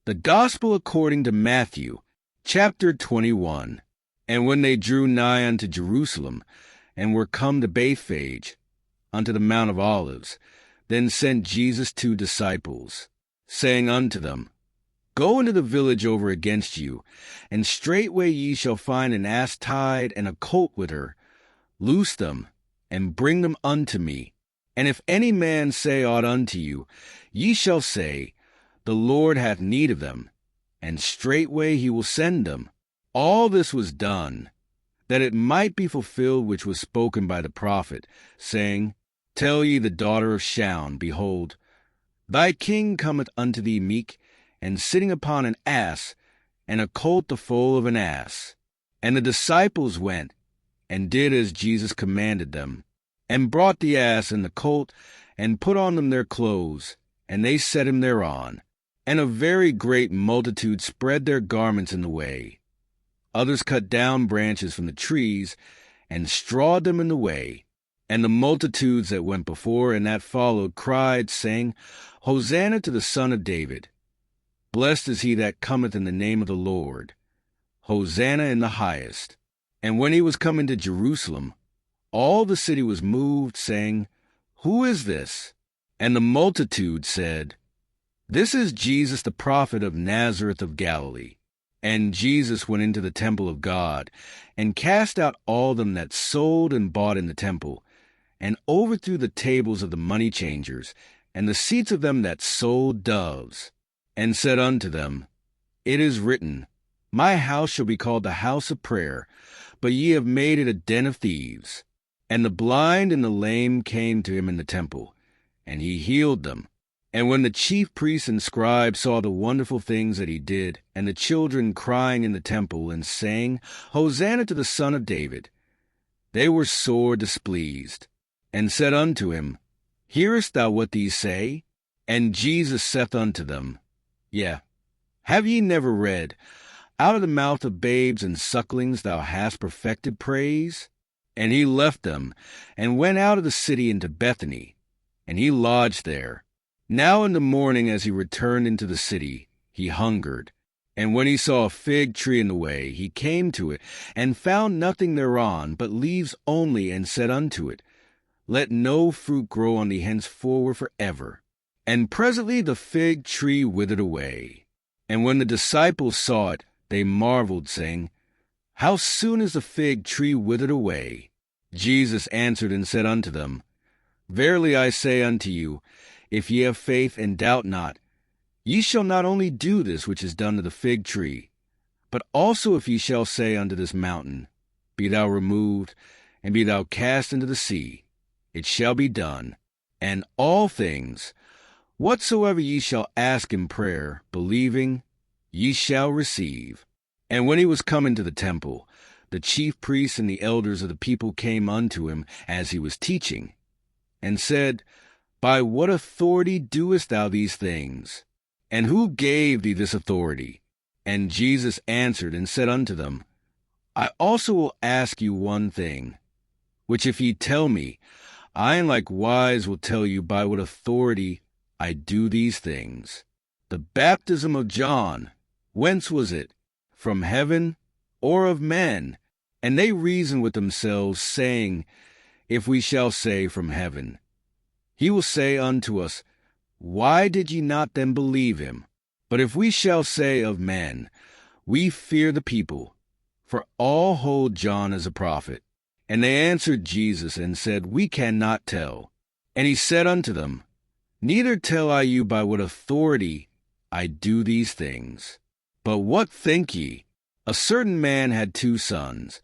The Gospel according to Matthew, chapter 21. And when they drew nigh unto Jerusalem, and were come to Bethphage, unto the Mount of Olives, then sent Jesus 2 disciples, saying unto them, Go into the village over against you, and straightway ye shall find an ass tied and a colt with her. Loose them, and bring them unto me. And if any man say aught unto you, ye shall say, The Lord hath need of them, and straightway he will send them. All this was done, that it might be fulfilled which was spoken by the prophet, saying, Tell ye the daughter of Shaun, Behold, thy king cometh unto thee meek, and sitting upon an ass, and a colt the foal of an ass. And the disciples went, and did as Jesus commanded them, and brought the ass and the colt, and put on them their clothes, and they set him thereon. And a very great multitude spread their garments in the way. Others cut down branches from the trees, and strawed them in the way. And the multitudes that went before and that followed cried, saying, Hosanna to the Son of David. Blessed is he that cometh in the name of the Lord. Hosanna in the highest. And when he was come into Jerusalem, all the city was moved, saying, Who is this? And the multitude said, This is Jesus the prophet of Nazareth of Galilee. And Jesus went into the temple of God, and cast out all them that sold and bought in the temple, and overthrew the tables of the money changers, and the seats of them that sold doves, and said unto them, It is written, My house shall be called the house of prayer, but ye have made it a den of thieves. And the blind and the lame came to him in the temple, and he healed them. And when the chief priests and scribes saw the wonderful things that he did, and the children crying in the temple, and saying, Hosanna to the Son of David, they were sore displeased, and said unto him, Hearest thou what these say? And Jesus saith unto them, Yea, have ye never read, Out of the mouth of babes and sucklings thou hast perfected praise? And he left them, and went out of the city into Bethany, and he lodged there. Now in the morning as he returned into the city, he hungered. And when he saw a fig tree in the way, he came to it, and found nothing thereon, but leaves only, and said unto it, Let no fruit grow on thee henceforward forever. And presently the fig tree withered away. And when the disciples saw it, they marveled, saying, How soon is the fig tree withered away? Jesus answered and said unto them, Verily I say unto you, if ye have faith and doubt not, ye shall not only do this which is done to the fig tree, but also if ye shall say unto this mountain, Be thou removed, and be thou cast into the sea, it shall be done. And all things, whatsoever ye shall ask in prayer, believing, ye shall receive. And when he was come into the temple, the chief priests and the elders of the people came unto him as he was teaching, and said, By what authority doest thou these things? And who gave thee this authority? And Jesus answered and said unto them, I also will ask you one thing, which if ye tell me, I in like wise will tell you by what authority I do these things. The baptism of John, whence was it? From heaven, or of men? And they reasoned with themselves, saying, If we shall say from heaven, he will say unto us, Why did ye not then believe him? But if we shall say of men, we fear the people, for all hold John as a prophet. And they answered Jesus and said, We cannot tell. And he said unto them, Neither tell I you by what authority I do these things. But what think ye? A certain man had 2 sons.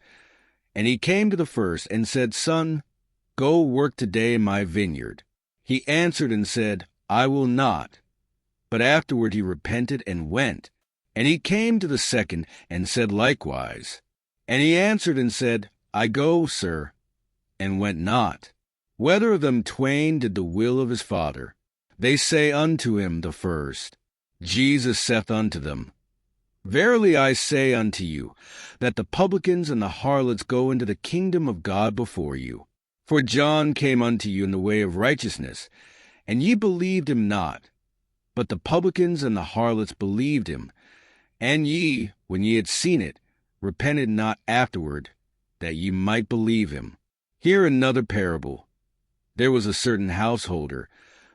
And he came to the first, and said, Son, go work today in my vineyard. He answered and said, I will not. But afterward he repented and went. And he came to the second, and said likewise. And he answered and said, I go, sir, and went not. Whether of them twain did the will of his father? They say unto him the first. Jesus saith unto them, Verily I say unto you, that the publicans and the harlots go into the kingdom of God before you. For John came unto you in the way of righteousness, and ye believed him not. But the publicans and the harlots believed him. And ye, when ye had seen it, repented not afterward, that ye might believe him. Hear another parable. There was a certain householder,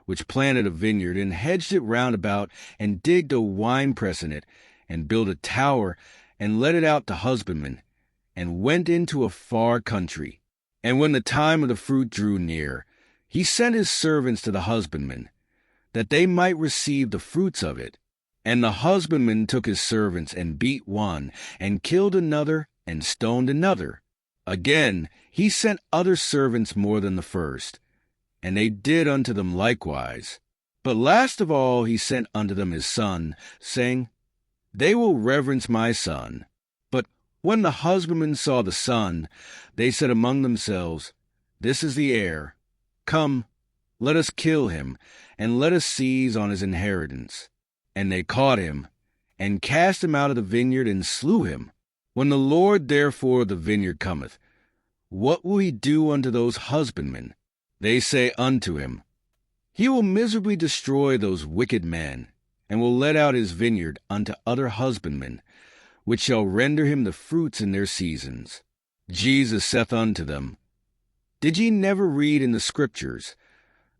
which planted a vineyard, and hedged it round about, and digged a winepress in it, and built a tower, and let it out to husbandmen, and went into a far country. And when the time of the fruit drew near, he sent his servants to the husbandmen, that they might receive the fruits of it. And the husbandman took his servants, and beat one, and killed another, and stoned another. Again he sent other servants more than the first, and they did unto them likewise. But last of all he sent unto them his son, saying, They will reverence my son. But when the husbandmen saw the son, they said among themselves, This is the heir. Come, let us kill him, and let us seize on his inheritance. And they caught him, and cast him out of the vineyard, and slew him. When the Lord therefore of the vineyard cometh, what will he do unto those husbandmen? They say unto him, He will miserably destroy those wicked men, and will let out his vineyard unto other husbandmen, which shall render him the fruits in their seasons. Jesus saith unto them, Did ye never read in the Scriptures,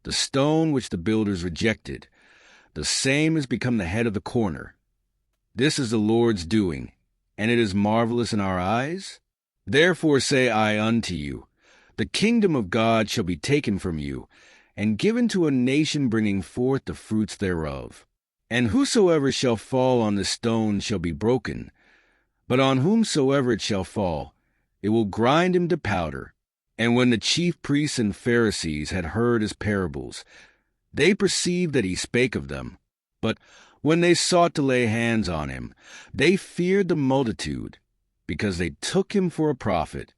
The stone which the builders rejected, the same is become the head of the corner. This is the Lord's doing, and it is marvelous in our eyes. Therefore say I unto you, the kingdom of God shall be taken from you, and given to a nation bringing forth the fruits thereof. And whosoever shall fall on the stone shall be broken, but on whomsoever it shall fall, it will grind him to powder. And when the chief priests and Pharisees had heard his parables, they perceived that he spake of them. But when they sought to lay hands on him, they feared the multitude, because they took him for a prophet.